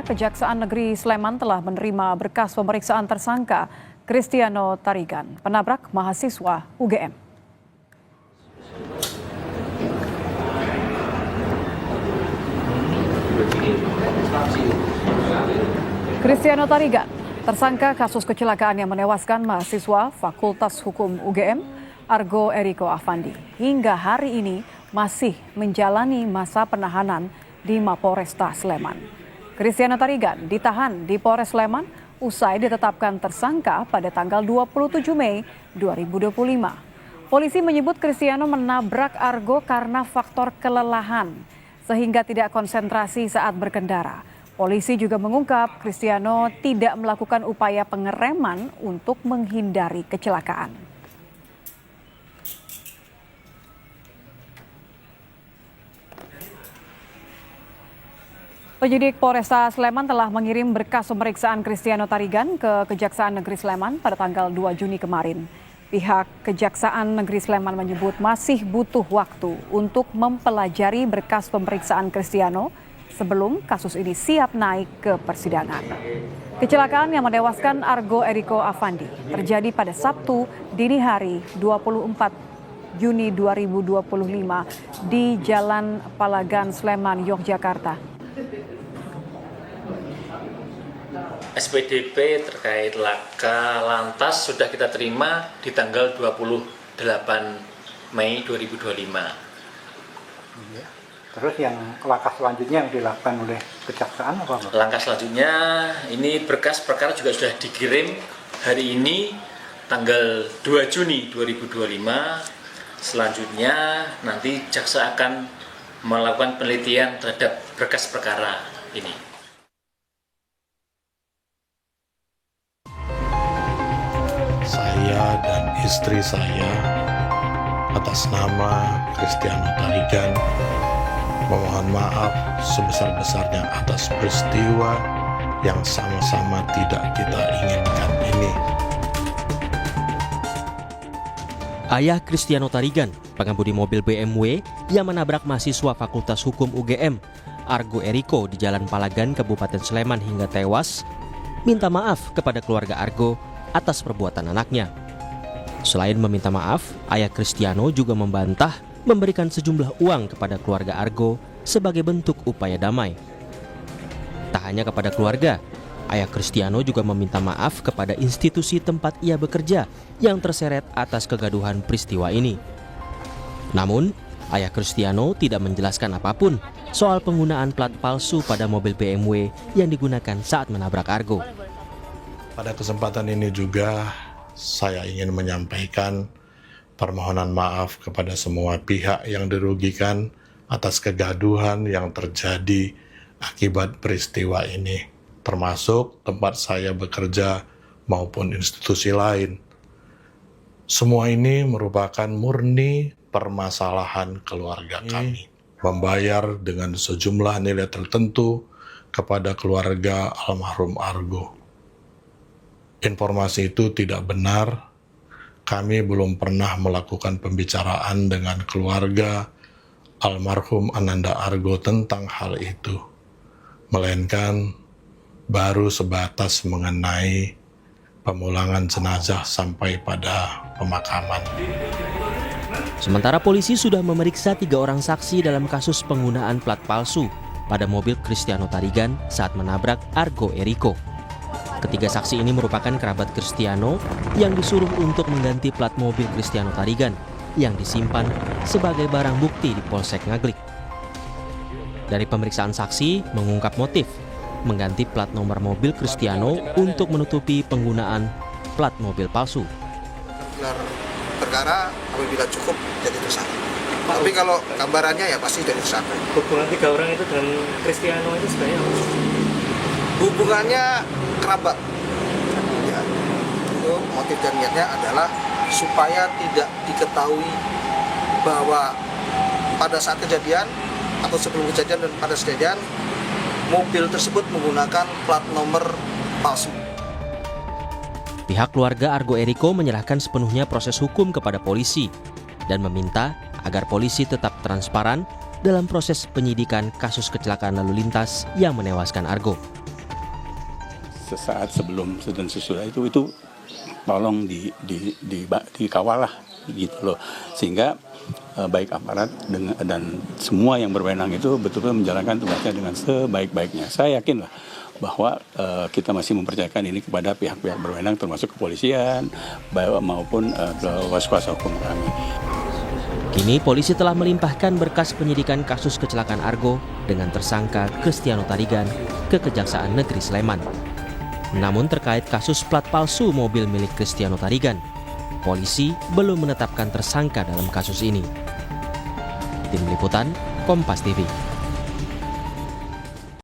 Kejaksaan Negeri Sleman telah menerima berkas pemeriksaan tersangka Kristiano Tarigan, penabrak mahasiswa UGM. Kristiano Tarigan, tersangka kasus kecelakaan yang menewaskan mahasiswa Fakultas Hukum UGM, Argo Eriko Afandi, hingga hari ini masih menjalani masa penahanan di Mapolresta Sleman. Kristiano Tarigan ditahan di Polres Sleman usai ditetapkan tersangka pada tanggal 27 Mei 2025. Polisi menyebut Kristiano menabrak Argo karena faktor kelelahan sehingga tidak konsentrasi saat berkendara. Polisi juga mengungkap Kristiano tidak melakukan upaya pengereman untuk menghindari kecelakaan. Penyidik Polresta Sleman telah mengirim berkas pemeriksaan Kristiano Tarigan ke Kejaksaan Negeri Sleman pada tanggal 2 Juni kemarin. Pihak Kejaksaan Negeri Sleman menyebut masih butuh waktu untuk mempelajari berkas pemeriksaan Kristiano sebelum kasus ini siap naik ke persidangan. Kecelakaan yang menewaskan Argo Eriko Afandi terjadi pada Sabtu dini hari 24 Juni 2025 di Jalan Palagan, Sleman, Yogyakarta. SPDP terkait laka lantas sudah kita terima di tanggal 28 Mei 2025. Terus yang langkah selanjutnya yang dilakukan oleh kejaksaan apa? Langkah selanjutnya ini berkas perkara juga sudah dikirim hari ini tanggal 2 Juni 2025. Selanjutnya nanti jaksa akan melakukan penelitian terhadap berkas perkara ini. Saya dan istri saya atas nama Kristiano Tarigan memohon maaf sebesar-besarnya atas peristiwa yang sama-sama tidak kita inginkan ini. Ayah Kristiano Tarigan, pengemudi mobil BMW yang menabrak mahasiswa Fakultas Hukum UGM, Argo Eriko di Jalan Palagan, Kabupaten Sleman hingga tewas, minta maaf kepada keluarga Argo atas perbuatan anaknya. Selain meminta maaf, ayah Kristiano juga membantah memberikan sejumlah uang kepada keluarga Argo sebagai bentuk upaya damai. Tak hanya kepada keluarga, ayah Kristiano juga meminta maaf kepada institusi tempat ia bekerja yang terseret atas kegaduhan peristiwa ini. Namun, ayah Kristiano tidak menjelaskan apapun soal penggunaan plat palsu pada mobil BMW yang digunakan saat menabrak Argo. Pada kesempatan ini juga saya ingin menyampaikan permohonan maaf kepada semua pihak yang dirugikan atas kegaduhan yang terjadi akibat peristiwa ini, termasuk tempat saya bekerja maupun institusi lain. Semua ini merupakan murni permasalahan keluarga kami. Membayar dengan sejumlah nilai tertentu kepada keluarga almarhum Argo. Informasi itu tidak benar. Kami belum pernah melakukan pembicaraan dengan keluarga almarhum Ananda Argo tentang hal itu, melainkan baru sebatas mengenai pemulangan jenazah sampai pada pemakaman. Sementara polisi sudah memeriksa 3 orang saksi dalam kasus penggunaan plat palsu pada mobil Kristiano Tarigan saat menabrak Argo Eriko. Ketiga saksi ini merupakan kerabat Kristiano yang disuruh untuk mengganti plat mobil Kristiano Tarigan yang disimpan sebagai barang bukti di Polsek Ngaglik. Dari pemeriksaan saksi mengungkap motif mengganti plat nomor mobil Kristiano untuk menutupi penggunaan plat mobil palsu. Gelar perkara apabila cukup jadi tersangka. Tapi kalau gambarannya ya pasti jadi tersangka. Hubungan 3 orang itu dengan Kristiano itu sebenarnya apa? Hubungannya kerabat. Ya, itu motif dan niatnya adalah supaya tidak diketahui bahwa pada saat kejadian atau sebelum kejadian dan pada kejadian mobil tersebut menggunakan plat nomor palsu. Pihak keluarga Argo Eriko menyerahkan sepenuhnya proses hukum kepada polisi dan meminta agar polisi tetap transparan dalam proses penyidikan kasus kecelakaan lalu lintas yang menewaskan Argo. sesaat sebelum dan sesudah itu tolong dikawal lah gitu loh, sehingga baik aparat dan semua yang berwenang itu betul-betul menjalankan tugasnya dengan sebaik-baiknya. Saya yakin lah bahwa kita masih mempercayakan ini kepada pihak-pihak berwenang termasuk kepolisian maupun kuasa hukum kami. Kini polisi telah melimpahkan berkas penyidikan kasus kecelakaan Argo dengan tersangka Kristiano Tarigan ke Kejaksaan Negeri Sleman. Namun terkait kasus plat palsu mobil milik Kristiano Tarigan, polisi belum menetapkan tersangka dalam kasus ini. Tim Liputan, Kompas TV.